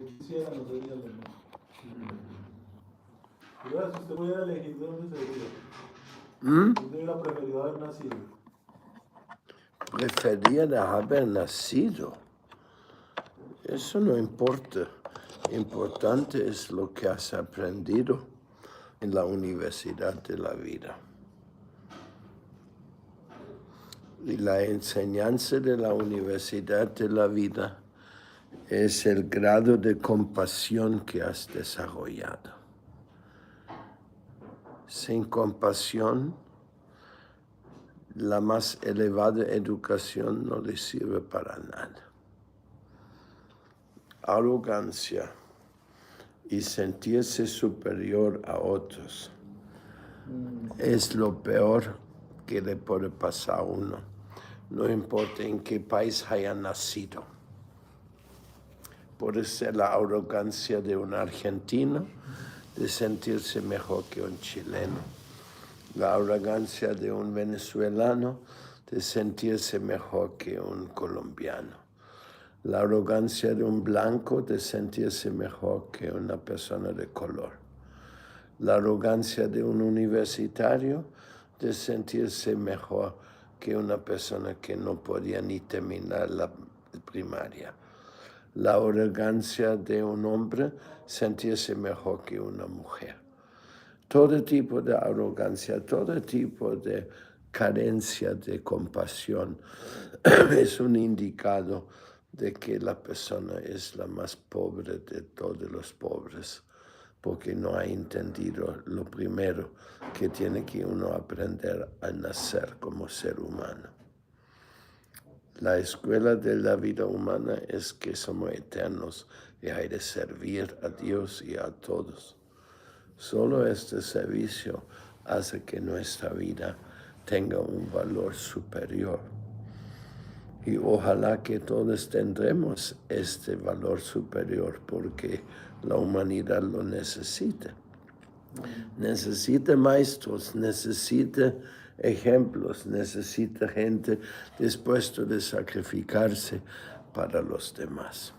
quisiera, no sería lo mismo. Pero si usted pudiera elegir, ¿de dónde sería? ¿Dónde hubiera preferido haber nacido? Prefería haber nacido. Eso no importa. Importante es lo que has aprendido en la universidad de la vida. Y la enseñanza de la universidad de la vida es el grado de compasión que has desarrollado. Sin compasión, la más elevada educación no le sirve para nada. Arrogancia y sentirse superior a otros es lo peor que le puede pasar a uno. No importa en qué país haya nacido. Puede ser la arrogancia de un argentino, de sentirse mejor que un chileno. La arrogancia de un venezolano, de sentirse mejor que un colombiano. La arrogancia de un blanco, de sentirse mejor que una persona de color. La arrogancia de un universitario, de sentirse mejor que una persona que no podía ni terminar la primaria. La arrogancia de un hombre, sentirse mejor que una mujer. Todo tipo de arrogancia, todo tipo de carencia de compasión es un indicado de que la persona es la más pobre de todos los pobres, porque no ha entendido lo primero que tiene que uno aprender a nacer como ser humano. La escuela de la vida humana es que somos eternos y hay de servir a Dios y a todos. Solo este servicio hace que nuestra vida tenga un valor superior. Y ojalá que todos tendremos este valor superior porque la humanidad lo necesita. Necesita maestros, necesita ejemplos, necesita gente dispuesta de sacrificarse para los demás.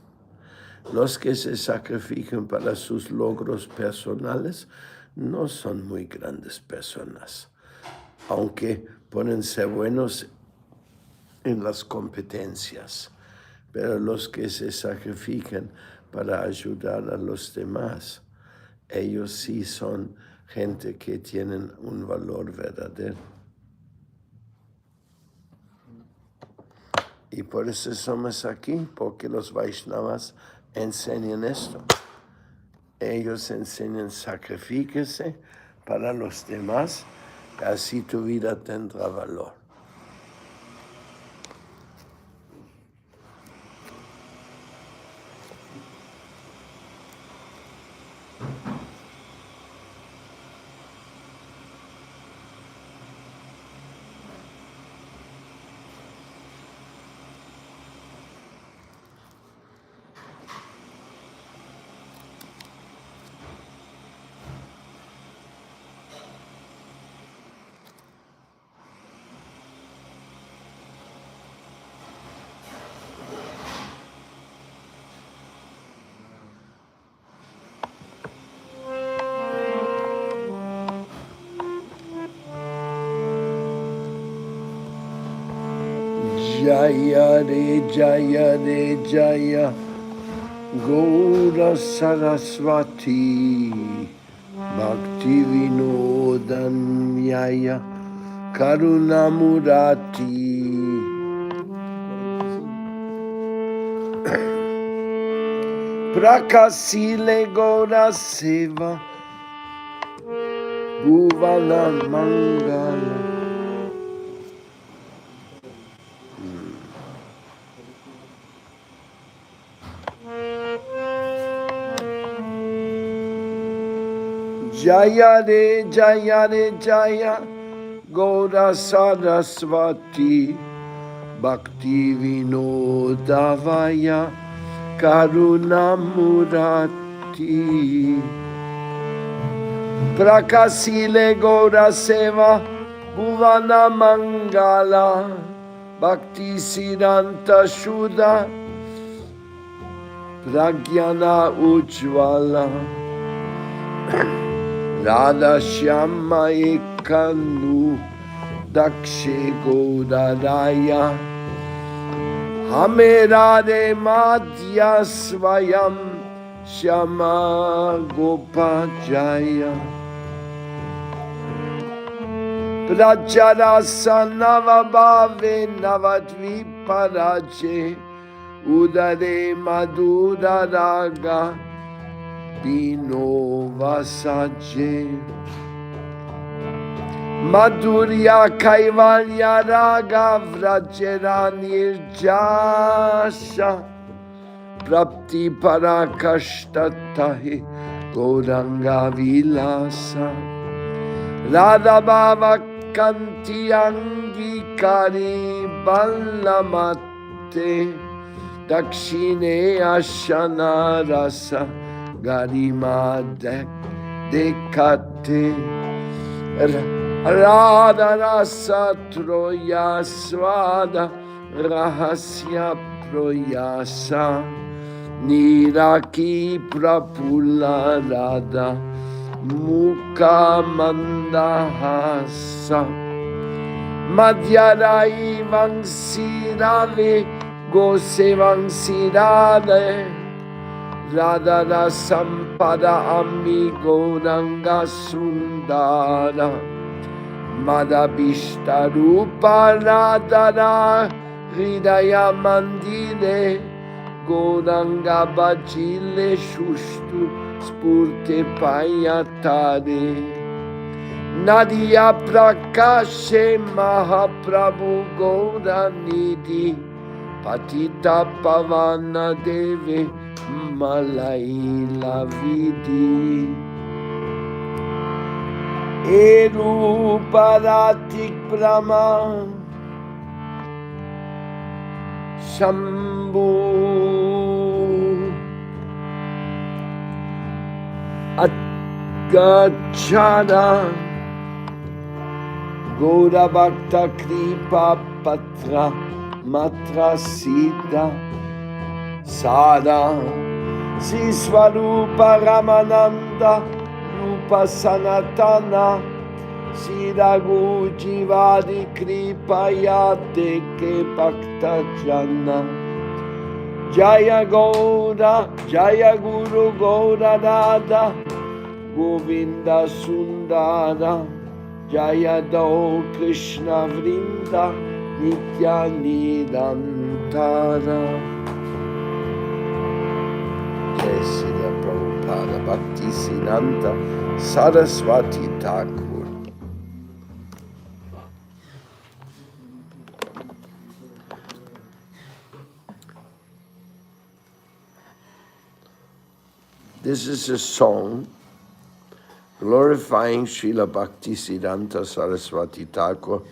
Los que se sacrifican para sus logros personales no son muy grandes personas, aunque pueden ser buenos en las competencias, pero los que se sacrifican para ayudar a los demás, ellos sí son gente que tienen un valor verdadero. Y por eso somos aquí, porque los Vaishnavas enseñan esto. Ellos enseñan sacrifíquese para los demás, así tu vida tendrá valor. Jaya re jaya, Gaura Saraswati, Bhakti Vinodam Yaya, Karuna Murati. Prakasile Gaura Seva, Bhuvana Mangala. Jaya re jaya, Gaura Saraswati, Bhakti Vinodavaya, Karuna Murati. Prakasile Gaura Seva, Bhuvana Mangala, Bhakti Siddhanta Shuddha, Pragyana Ujjvala Radha Shyama Ekanu Dakshe Godaraya Hame Radhe Madhya Svayam Shyama Gopajaya Prajarasa Navabhave Navadviparaje Udare Madhura Raga Bino Vasaje Madhurya Kaivalya Raga Vrajera Nirjasha Prapti Parakashtatahi Gauranga Vilasa Radha Bhava Kanti Angikari Ballamate Dakshine Ashana Rasa Garima Dekate Radha Rasa Troya Swada Rahasya Proyasa Niraki Prapula Radha Mukha Mandahasa Madhyarai Vangsirave Gose Vangsirave Radha Sampada Amigo Nanga Sundara Madhabishta Rupa Radha Hridaya Mandile Goranga Bajile Shushtu Spurte Payatare Nadia Prakashe Mahaprabhu Gauranidhi Patita Pavana Deve Malaila Vidhi Eruparatik Brahma Shambhu Atgachana Gaura Bhakta Kripa Patra Matra Siddha Sada Siswarupa Ramananda Rupa Sanatana Siragu Jivadi Kripa Yate Ke Bhakta Jana Jaya Gaura Jaya Guru Gaura Radha Govinda Sundara Jaya Do Krishna Vrinda Nitya Nidantara Jai Srila Prabhupada Bhakti Siddhanta Saraswati Thakur. This is a song glorifying Srila Bhakti Siddhanta Saraswati Thakur,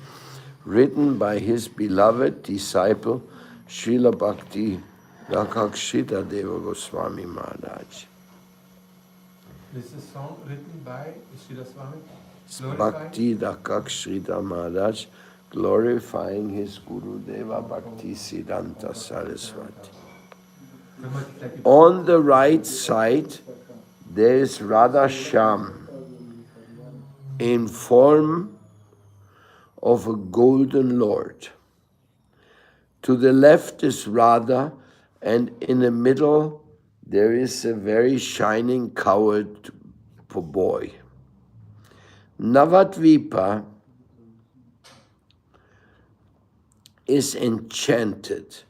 written by his beloved disciple Srila Bhakti Rakshita Deva Goswami Maharaj. This is a song written by Srila Swami. Bhakti Rakshita Maharaj, glorifying his Guru Deva Bhakti Siddhanta Saraswati. On the right side, there is Radha Shyam in form of a golden lord. To the left is Radha, and in the middle there is a very shining coward boy. Navadvipa is enchanted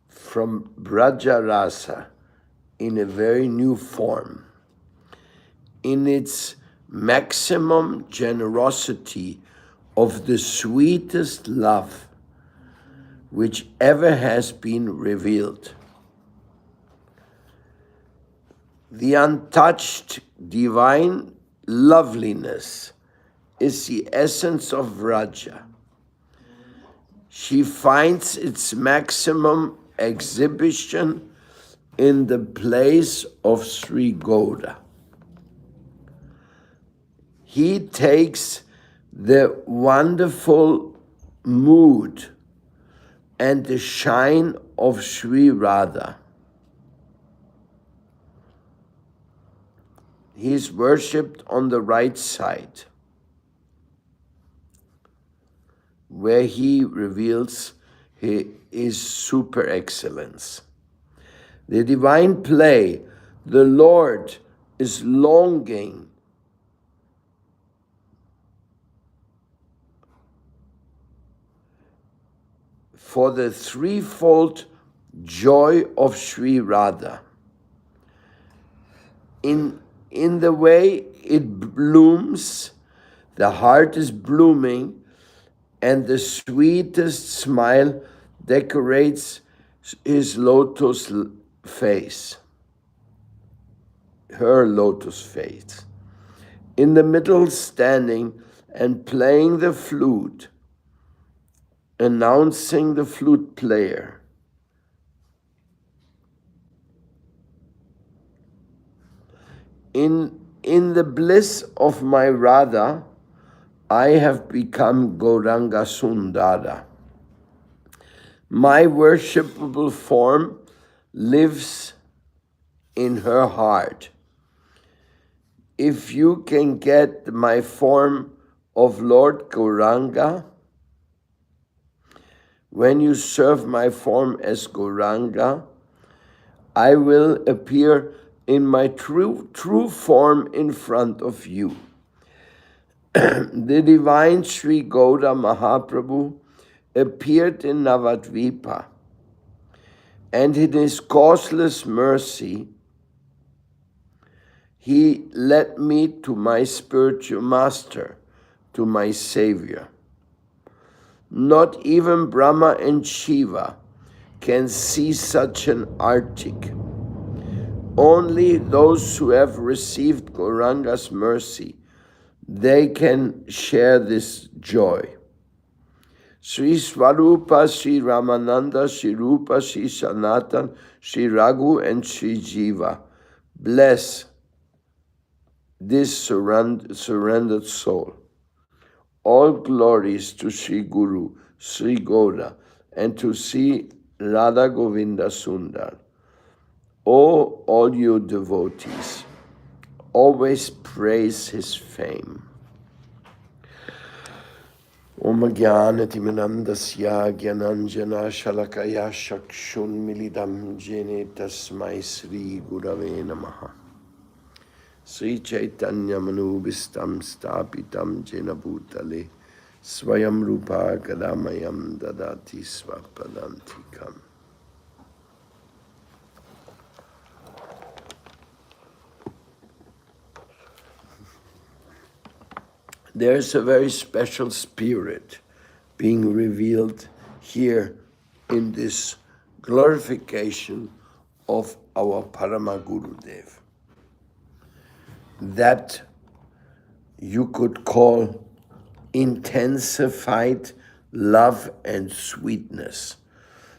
from Brajarasa in a very new form. In its maximum generosity of the sweetest love which ever has been revealed. The untouched divine loveliness is the essence of Raja. She finds its maximum exhibition in the place of Sri Gaura. He takes the wonderful mood and the shine of Sri Radha. He is worshipped on the right side, where he reveals his super excellence. The divine play, the Lord is longing for the threefold joy of Sri Radha. In the way it blooms, the heart is blooming, and the sweetest smile decorates his lotus face, her lotus face. In the middle, standing and playing the flute, announcing the flute player. In the bliss of my Radha, I have become Gauranga Sundara. My worshipable form lives in her heart. If you can get my form of Lord Gauranga, when you serve my form as Gauranga, I will appear in my true form in front of you. The divine Sri Gaura Mahaprabhu appeared in Navadvipa, and in his causeless mercy, he led me to my spiritual master, to my savior. Not even Brahma and Shiva can see such an arctic. Only those who have received Gauranga's mercy, they can share this joy. Sri Swarupa, Sri Ramananda, Sri Rupa, Sri Sanatan, Sri Raghu, and Sri Jiva bless this surrendered soul. All glories to Sri Guru, Sri Gaura, and to Sri Radha Govinda Sundar. O all you devotees, always praise his fame. Om Jnanatimanandasya Jnananjana Shalakaya Shakshun Milidam Jene Tasmai Sri Gurave Namaha. Sri Caitanya Manubhistam Stapitam Jena Bhutale Swayam Rupa Kadamayam Dadati Svapadantikam. There's a very special spirit being revealed here in this glorification of our Parama Gurudev that you could call intensified love and sweetness,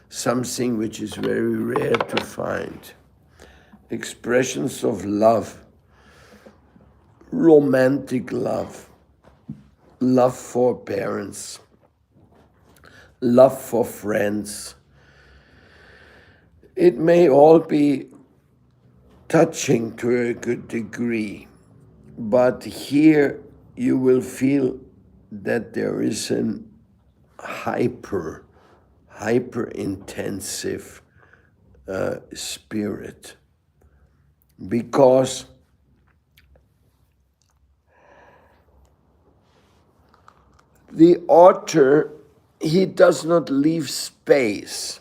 something which is very rare to find. Expressions of love, romantic love, love for parents, love for friends. It may all be touching to a good degree, but here you will feel that there is an hyper intensive spirit, because the author, he does not leave space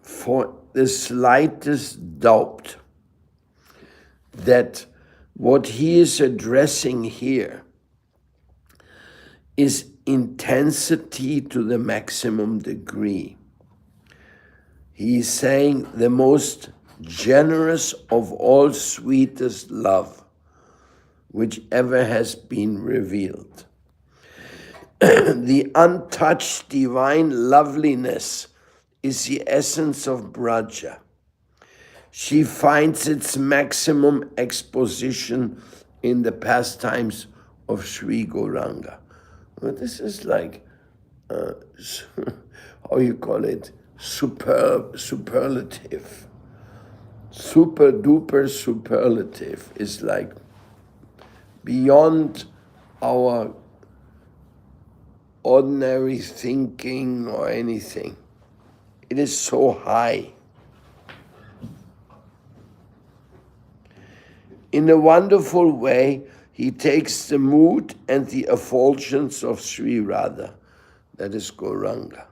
for the slightest doubt that what he is addressing here is intensity to the maximum degree. He is saying the most generous of all sweetest love which ever has been revealed. The untouched divine loveliness is the essence of Braja. She finds its maximum exposition in the pastimes of Sri Gauranga. Well, this is like, how you call it, superlative. Super duper superlative is like beyond our ordinary thinking or anything. It is so high. In a wonderful way, he takes the mood and the effulgence of Sri Radha, that is Gauranga.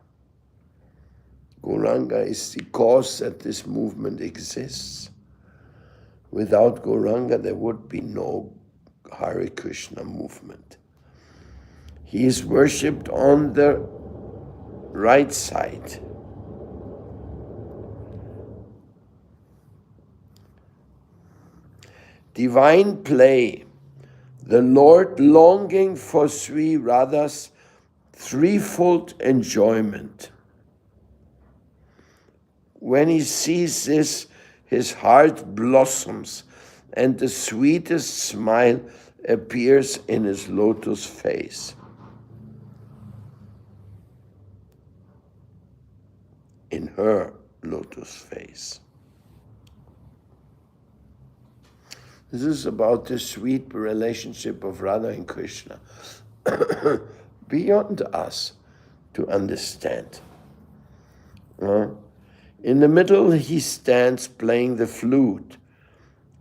Gauranga is the cause that this movement exists. Without Gauranga, there would be no Hare Krishna movement. He is worshipped on the right side. Divine play, the Lord longing for Sri Radha's threefold enjoyment. When he sees this, his heart blossoms and the sweetest smile appears in his lotus face. In her lotus face. This is about the sweet relationship of Radha and Krishna, beyond us to understand. In the middle, he stands playing the flute,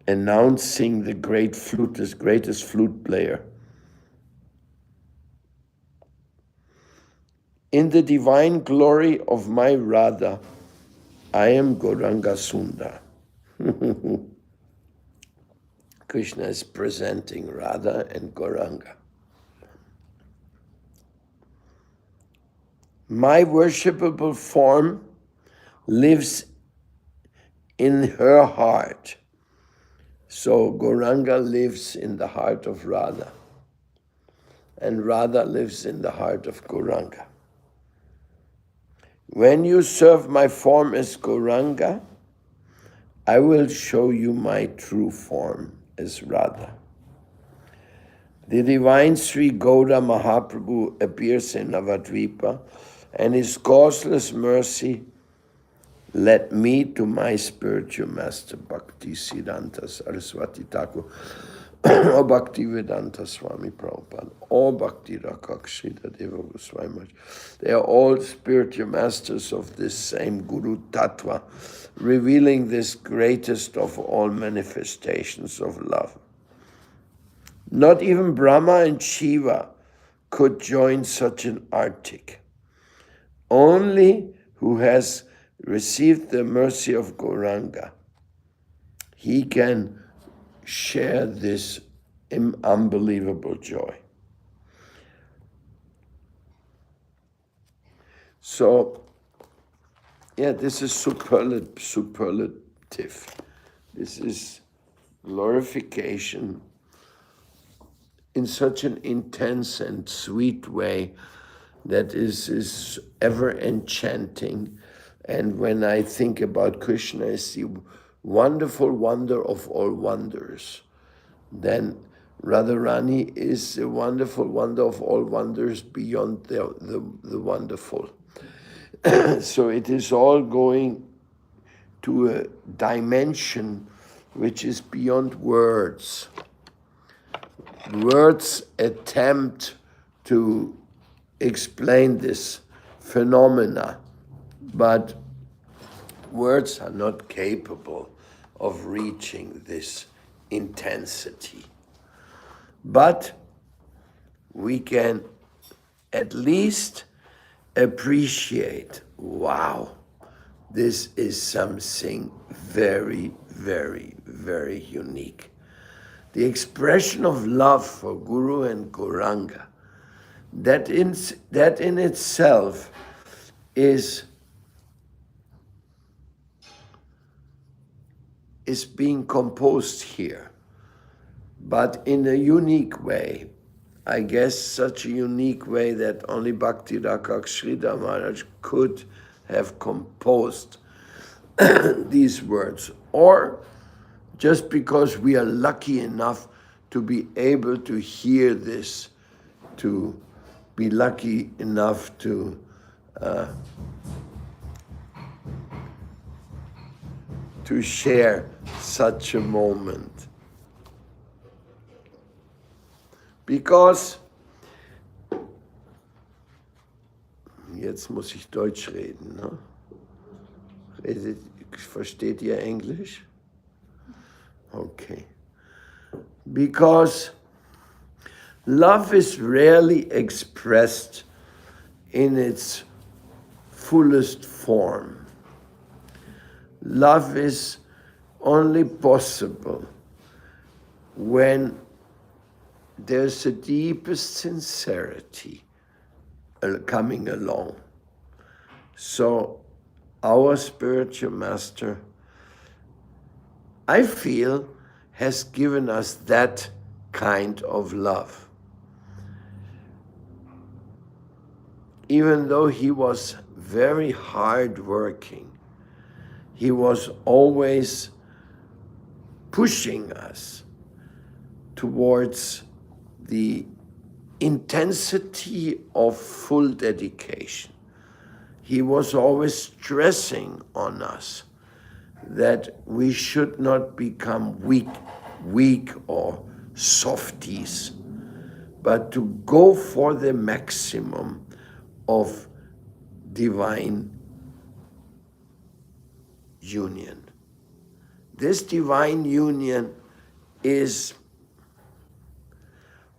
announcing the great flutist, greatest flute player. In the divine glory of my Radha, I am Gauranga Sundar. Krishna is presenting Radha and Gauranga. My worshipable form lives in her heart. So Gauranga lives in the heart of Radha, and Radha lives in the heart of Gauranga. When you serve my form as Gauranga, I will show you my true form as Radha. The divine Sri Gauda Mahaprabhu appears in Navadvipa, and his causeless mercy led me to my spiritual master, Bhakti Siddhanta Saraswati Thakur, or Bhakti Vedanta Swami Prabhupada, or Bhakti Rakak Sridhar Deva Goswami Maharaj. They are all spiritual masters of this same Guru Tattva, revealing this greatest of all manifestations of love. Not even Brahma and Shiva could join such an arctic. Only who has received the mercy of Gauranga, he can share this unbelievable joy. So, yeah, this is superlative. This is glorification in such an intense and sweet way that is ever enchanting. And when I think about Krishna as the wonderful wonder of all wonders, then Radharani is the wonderful wonder of all wonders beyond the wonderful. So it is all going to a dimension which is beyond words. Words attempt to explain this phenomena, but words are not capable of reaching this intensity. But we can at least appreciate, wow, this is something very, very, very unique. The expression of love for Guru and Gauranga, that in itself is being composed here, but in a unique way. I guess such a unique way that only Bhakti Rakak Sridhar Maharaj could have composed these words. Or just because we are lucky enough to be able to hear this, to be lucky enough to to share such a moment. Because, jetzt muss ich Deutsch reden, ne? Versteht ihr Englisch? Okay. Because love is rarely expressed in its fullest form. Love is only possible when there's the deepest sincerity coming along. So our spiritual master, I feel, has given us that kind of love. Even though he was very hardworking, he was always pushing us towards the intensity of full dedication. He was always stressing on us that we should not become weak or softies, but to go for the maximum of divine union. This divine union is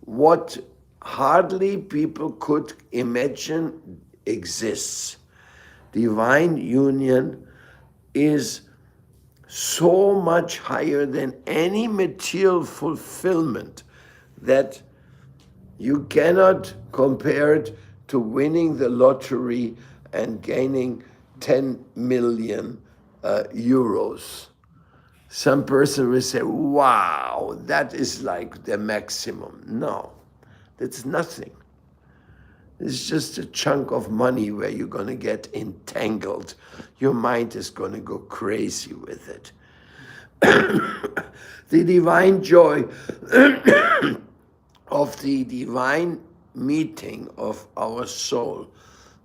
what hardly people could imagine exists. Divine union is so much higher than any material fulfillment that you cannot compare it to winning the lottery and gaining 10 million euros. Some person will say, wow, that is like the maximum. No, that's nothing. It's just a chunk of money where you're going to get entangled. Your mind is going to go crazy with it. The divine joy of the divine meeting of our soul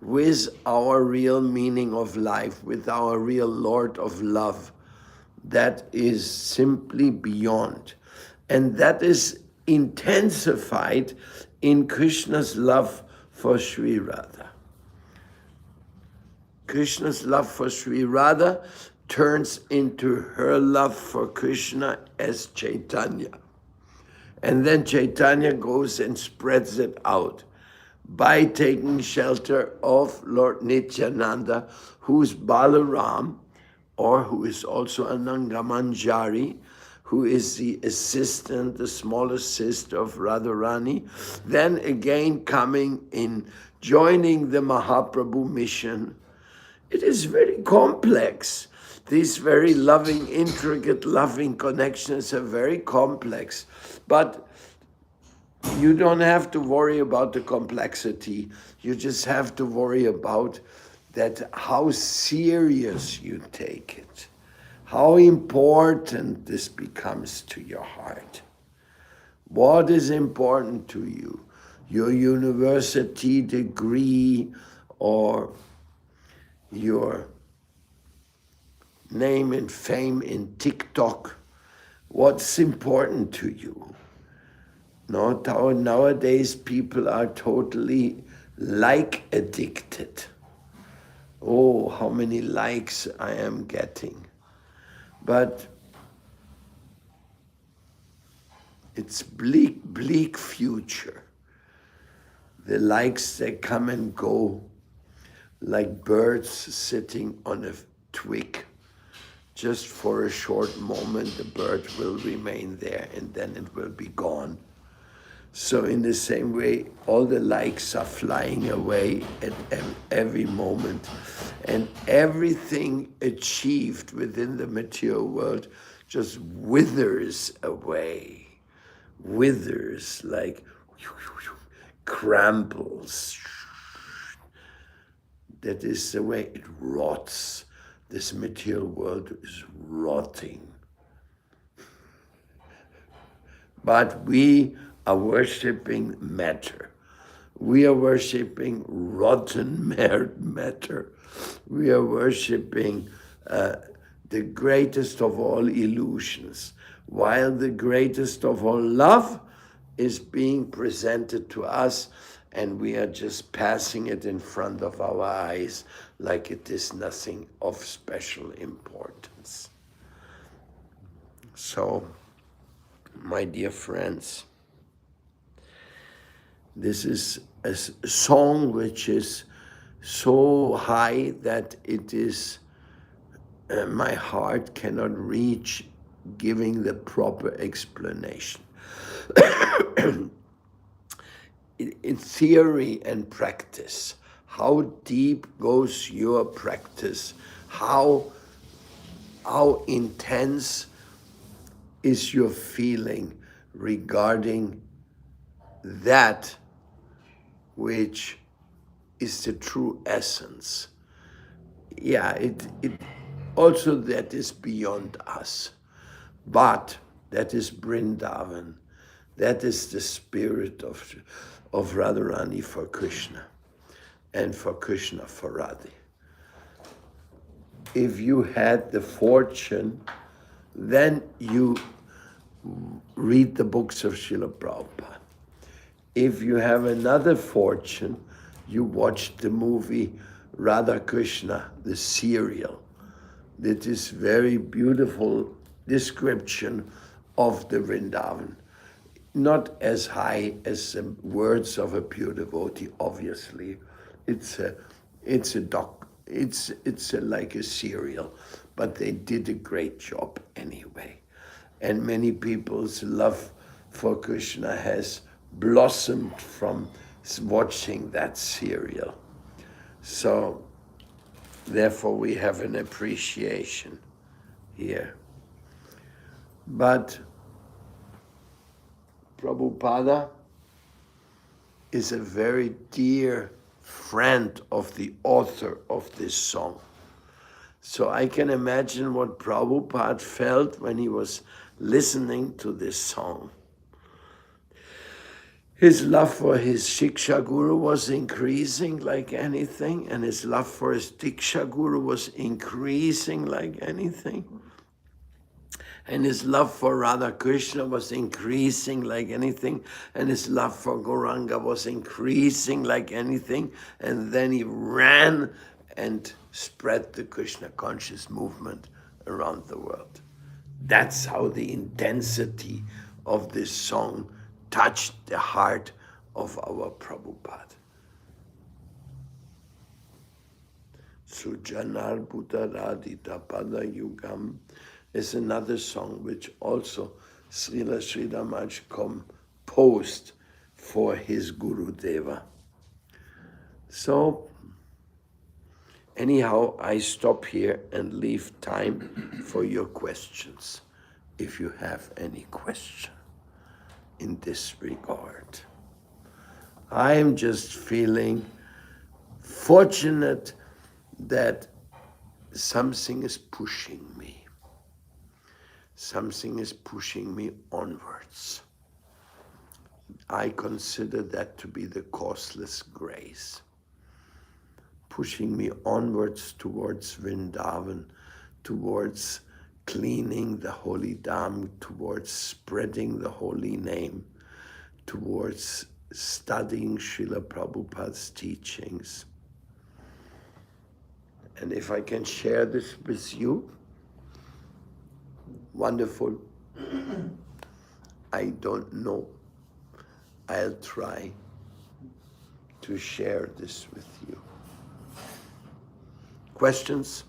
with our real meaning of life, with our real Lord of love, that is simply beyond. And that is intensified in Krishna's love for Sri Radha. Krishna's love for Sri Radha turns into her love for Krishna as Chaitanya. And then Chaitanya goes and spreads it out by taking shelter of Lord Nityananda, who is Balaram, or who is also Ananga Manjari, who is the assistant, the smallest sister of Radharani, then again coming in, joining the Mahaprabhu mission. It is very complex. These very loving, intricate, loving connections are very complex. But you don't have to worry about the complexity. You just have to worry about that how serious you take it, how important this becomes to your heart. What is important to you? Your university degree or your name and fame in TikTok? What's important to you? No, nowadays people are totally like addicted. Oh, how many likes I am getting. But it's bleak future. The likes, they come and go like birds sitting on a twig. Just for a short moment, the bird will remain there and then it will be gone. So in the same way, all the likes are flying away at every moment. And everything achieved within the material world just withers away. Withers, like crumbles. That is the way it rots. This material world is rotting. But we are worshipping matter. We are worshipping rotten matter. We are worshipping the greatest of all illusions, while the greatest of all love is being presented to us, and we are just passing it in front of our eyes like it is nothing of special importance. So, my dear friends, this is a song which is so high that it is, my heart cannot reach giving the proper explanation. In theory and practice, how deep goes your practice? How intense is your feeling regarding that which is the true essence? Yeah, it also that is beyond us, but that is Vrindavan. That is the spirit of Radharani for Krishna, and for Krishna for Radha. If you had the fortune, then you read the books of Srila Prabhupada. If you have another fortune, you watch the movie Radha Krishna, the serial. That is very beautiful description of the Vrindavan. Not as high as the words of a pure devotee, obviously. It's like a serial, but they did a great job anyway. And many people's love for Krishna has blossomed from watching that serial. So, therefore we have an appreciation here. But Prabhupada is a very dear friend of the author of this song. So I can imagine what Prabhupada felt when he was listening to this song. His love for his Shiksha Guru was increasing like anything, and his love for his Diksha Guru was increasing like anything. And his love for Radha Krishna was increasing like anything, and his love for Gauranga was increasing like anything, and then he ran and spread the Krishna conscious movement around the world. That's how the intensity of this song touched the heart of our Prabhupada. Sujanar Buddha Radhita Pada Yugam is another song which also Srila Sridhar Maharaj composed for his Guru Deva. So, anyhow, I stop here and leave time for your questions, if you have any question in this regard. I am just feeling fortunate that something is pushing me. Something is pushing me onwards. I consider that to be the causeless grace, pushing me onwards towards Vrindavan, towards cleaning the holy dham, towards spreading the holy name, towards studying Srila Prabhupada's teachings. And if I can share this with you, wonderful. I don't know. I'll try to share this with you. Questions?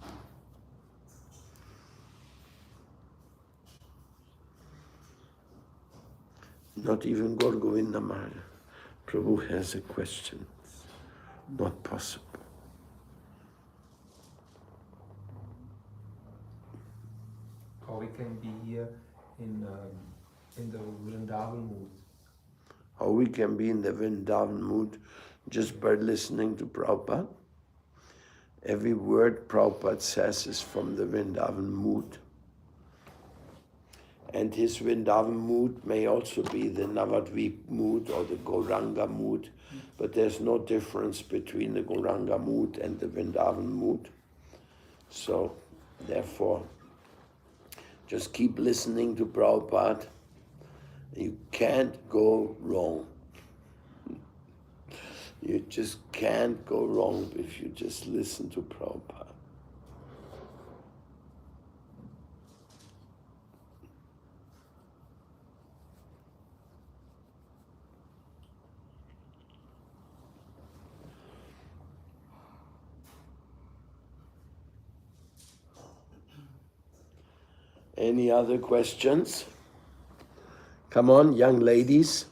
Not even Gaur Govinda Maharaj. Prabhu has a question. Not possible. How we can be here in the Vrindavan mood? How we can be in the Vrindavan mood just by listening to Prabhupada? Every word Prabhupada says is from the Vrindavan mood. And his Vrindavan mood may also be the Navadvip mood or the Gauranga mood, but there's no difference between the Gauranga mood and the Vrindavan mood. So, therefore, Just keep listening to Prabhupada. You can't go wrong. You just can't go wrong if you just listen to Prabhupada. Any other questions? Come on, young ladies.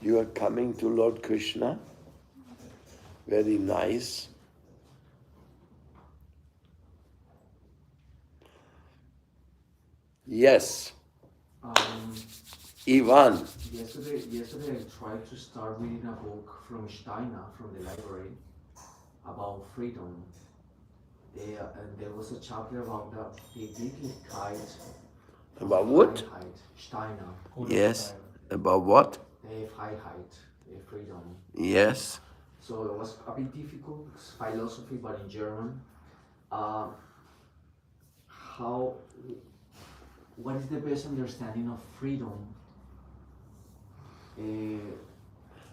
You are coming to Lord Krishna. Very nice. Yes. Ivan. Yesterday I tried to start reading a book from Steiner, from the library, about freedom. And there was a chapter about the big kite. About what? Freiheit. Steiner. Yes. About what? Freiheit, freedom. Yes. So it was a bit difficult, it's philosophy, but in German. What is the best understanding of freedom?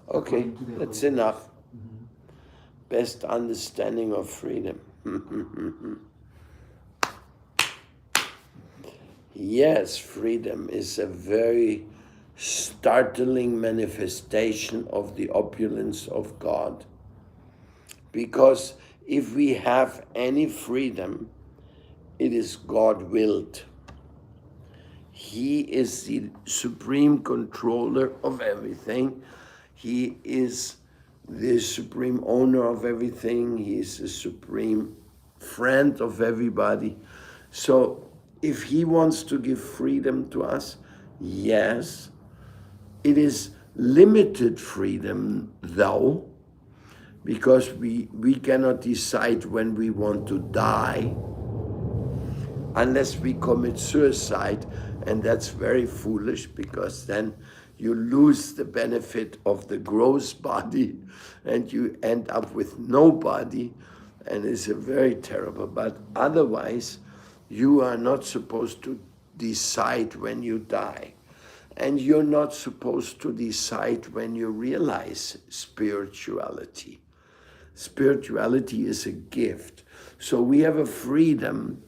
Okay, that's enough. Mm-hmm. Best understanding of freedom. Yes, freedom is a very startling manifestation of the opulence of God. Because if we have any freedom, it is God-willed. He is the supreme controller of everything. He is the supreme owner of everything. He is the supreme friend of everybody. So if he wants to give freedom to us, yes, it is limited freedom though, because we cannot decide when we want to die unless we commit suicide, and that's very foolish, because then you lose the benefit of the gross body and you end up with no body, and it's a very terrible. But otherwise, you are not supposed to decide when you die. And you're not supposed to decide when you realize spirituality. Spirituality is a gift. So we have a freedom,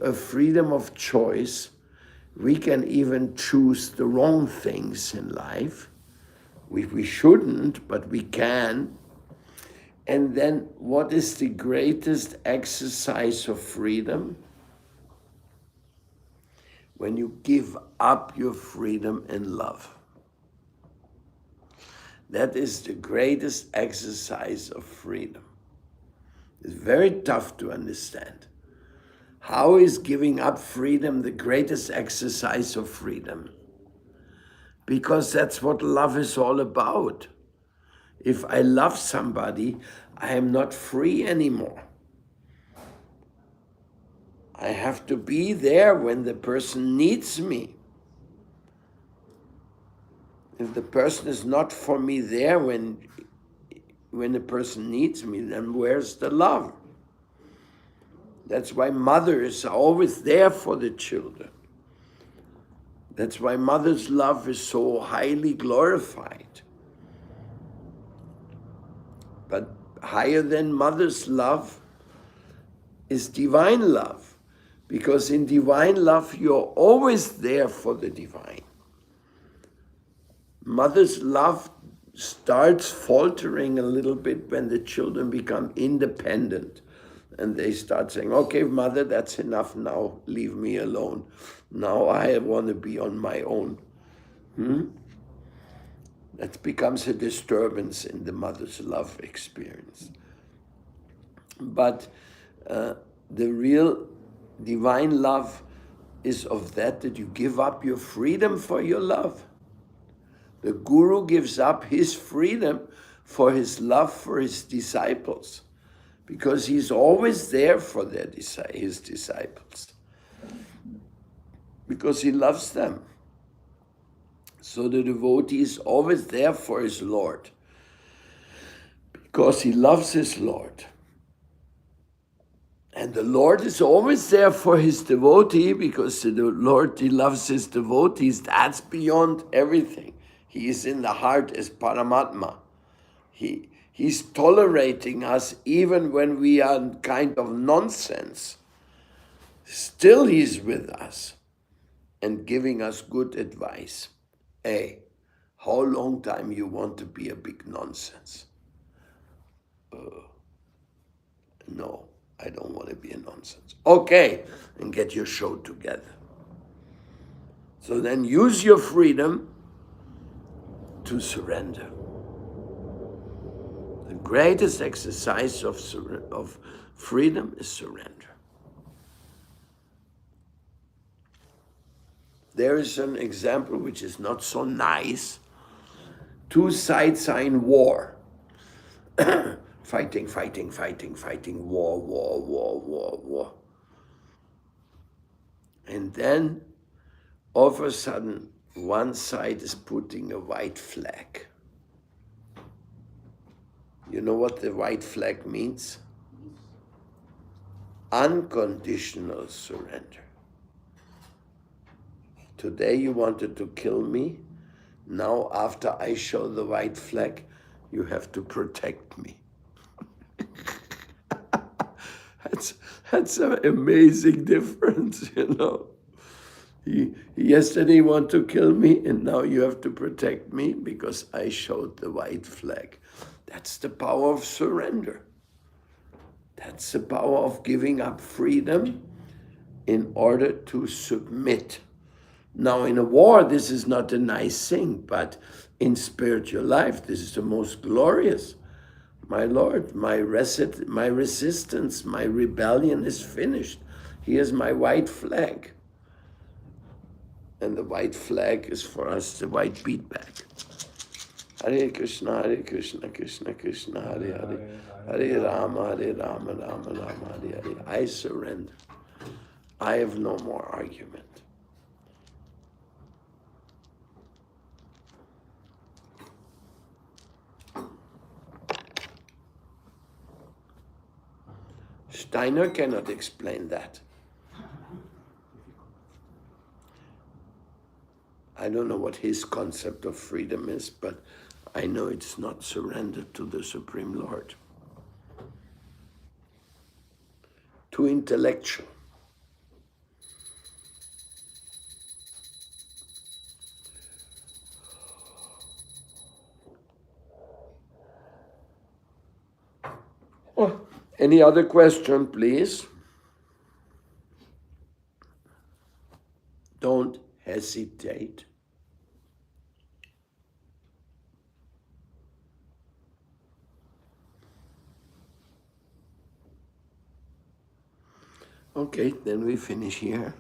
a freedom of choice. We can even choose the wrong things in life. We shouldn't, but we can. And then what is the greatest exercise of freedom? When you give up your freedom in love. That is the greatest exercise of freedom. It's very tough to understand. How is giving up freedom the greatest exercise of freedom? Because that's what love is all about. If I love somebody, I am not free anymore. I have to be there when the person needs me. If the person is not for me there when the person needs me, then where's the love? That's why mothers are always there for the children. That's why mother's love is so highly glorified. But higher than mother's love is divine love. Because in divine love, you're always there for the divine. Mother's love starts faltering a little bit when the children become independent. And they start saying, okay, mother, that's enough now. Leave me alone. Now I want to be on my own. That becomes a disturbance in the mother's love experience. But the real divine love is of that you give up your freedom for your love. The guru gives up his freedom for his love for his disciples, because he's always there for his disciples, because he loves them. So the devotee is always there for his Lord, because he loves his Lord. And the Lord is always there for his devotee, because the Lord, he loves his devotees. That's beyond everything. He is in the heart as Paramatma. He's tolerating us even when we are kind of nonsense. Still he's with us and giving us good advice. Hey, how long time you want to be a big nonsense? No, I don't want to be a nonsense. Okay, and get your show together. So then use your freedom to surrender. The greatest exercise of freedom is surrender. There is an example which is not so nice. Two sides are in war. Fighting, war. And then, all of a sudden, one side is putting a white flag. You know what the white flag means? Unconditional surrender. Today you wanted to kill me. Now, after I show the white flag, you have to protect me. That's an amazing difference, you know. Yesterday he wanted to kill me, and now you have to protect me because I showed the white flag. That's the power of surrender. That's the power of giving up freedom in order to submit. Now, in a war, this is not a nice thing, but in spiritual life, this is the most glorious. My Lord, my resistance, my rebellion is finished. Here's my white flag. And the white flag is for us the white beadbag. Hare Krishna, Krishna Krishna, Hare Hare. Hare Rama, Rama Rama, Hare Hare. I surrender. I have no more argument. Steiner cannot explain that. I don't know what his concept of freedom is, but I know it's not surrender to the Supreme Lord. Too intellectual. Oh, any other question, please? Don't hesitate. Okay, then we finish here.